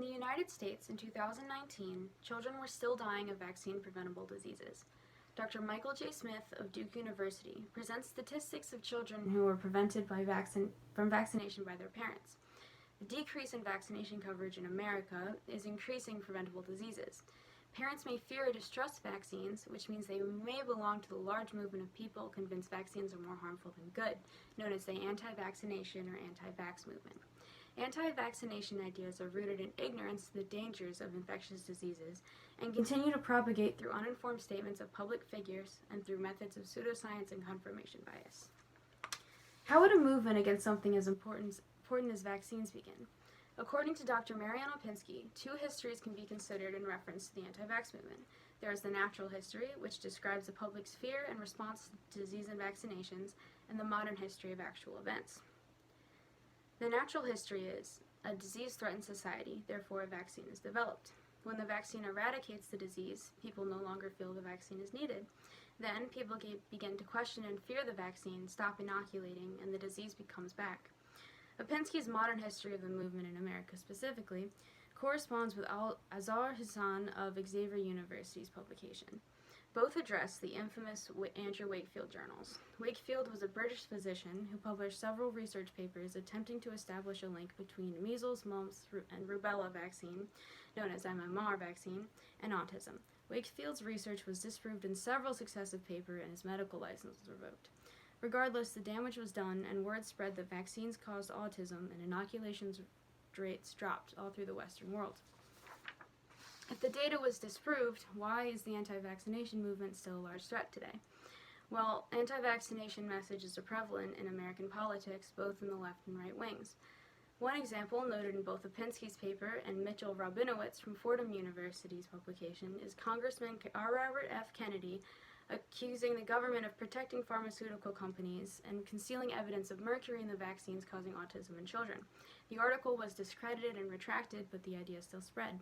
the United States in 2019, children were still dying of vaccine-preventable diseases. Dr. Michael J. Smith of Duke University presents statistics of children who were prevented from vaccination by their parents. The decrease in vaccination coverage in America is increasing preventable diseases. Parents may fear or distrust vaccines, which means they may belong to the large movement of people convinced vaccines are more harmful than good, known as the anti-vaccination or anti-vax movement. Anti-vaccination ideas are rooted in ignorance of the dangers of infectious diseases and continue to propagate through uninformed statements of public figures and through methods of pseudoscience and confirmation bias. How would a movement against something as important as vaccines begin? According to Dr. Marianne Lipinski, two histories can be considered in reference to the anti-vax movement. There is the natural history, which describes the public's fear and response to disease and vaccinations, and the modern history of actual events. The natural history is, a disease threatens society, therefore a vaccine is developed. When the vaccine eradicates the disease, people no longer feel the vaccine is needed. Then people begin to question and fear the vaccine, stop inoculating, and the disease comes back. Lipinski's modern history of the movement in America specifically corresponds with Azhar Hassan of Xavier University's publication. Both address the infamous Andrew Wakefield journals. Wakefield was a British physician who published several research papers attempting to establish a link between measles, mumps, and rubella vaccine, known as MMR vaccine, and autism. Wakefield's research was disproved in several successive papers and his medical license was revoked. Regardless, the damage was done and word spread that vaccines caused autism and inoculation rates dropped all through the Western world. If the data was disproved, why is the anti-vaccination movement still a large threat today? Well, anti-vaccination messages are prevalent in American politics, both in the left and right wings. One example, noted in both Lipinski's paper and Mitchell Rabinowitz from Fordham University's publication, is Congressman R. Robert F. Kennedy accusing the government of protecting pharmaceutical companies and concealing evidence of mercury in the vaccines causing autism in children. The article was discredited and retracted, but the idea still spread.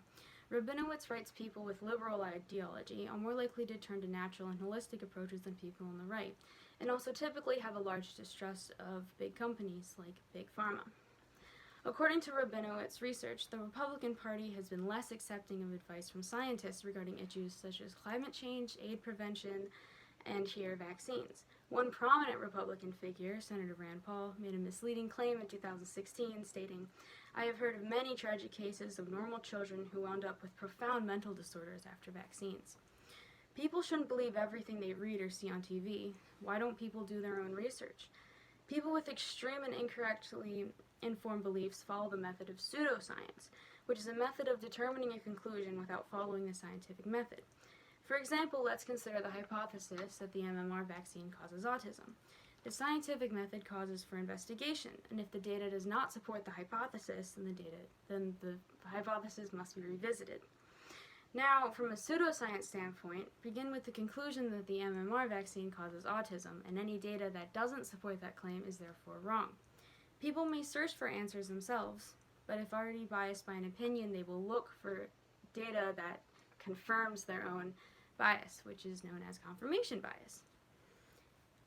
Rabinowitz writes people with liberal ideology are more likely to turn to natural and holistic approaches than people on the right, and also typically have a large distrust of big companies like Big Pharma. According to Rabinowitz's research, the Republican Party has been less accepting of advice from scientists regarding issues such as climate change, AIDS prevention, and vaccines. One prominent Republican figure, Senator Rand Paul, made a misleading claim in 2016 stating, "I have heard of many tragic cases of normal children who wound up with profound mental disorders after vaccines." People shouldn't believe everything they read or see on TV. Why don't people do their own research? People with extreme and incorrectly informed beliefs follow the method of pseudoscience, which is a method of determining a conclusion without following the scientific method. For example, let's consider the hypothesis that the MMR vaccine causes autism. The scientific method causes for investigation, and if the data does not support the hypothesis, then the hypothesis must be revisited. Now, from a pseudoscience standpoint, begin with the conclusion that the MMR vaccine causes autism, and any data that doesn't support that claim is therefore wrong. People may search for answers themselves, but if already biased by an opinion, they will look for data that confirms their own bias, which is known as confirmation bias.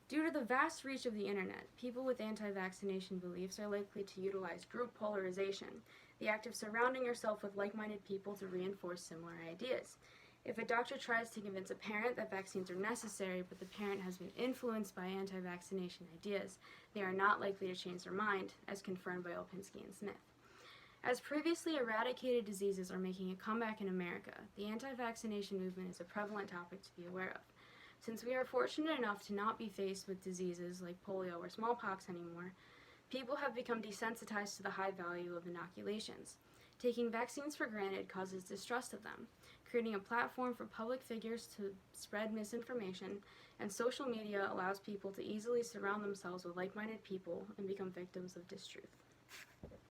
Due to the vast reach of the internet, people with anti-vaccination beliefs are likely to utilize group polarization, the act of surrounding yourself with like-minded people to reinforce similar ideas. If a doctor tries to convince a parent that vaccines are necessary, but the parent has been influenced by anti-vaccination ideas, they are not likely to change their mind, as confirmed by Lipinski and Smith. As previously eradicated diseases are making a comeback in America, the anti-vaccination movement is a prevalent topic to be aware of. Since we are fortunate enough to not be faced with diseases like polio or smallpox anymore, people have become desensitized to the high value of inoculations. Taking vaccines for granted causes distrust of them, creating a platform for public figures to spread misinformation, and social media allows people to easily surround themselves with like-minded people and become victims of distruth.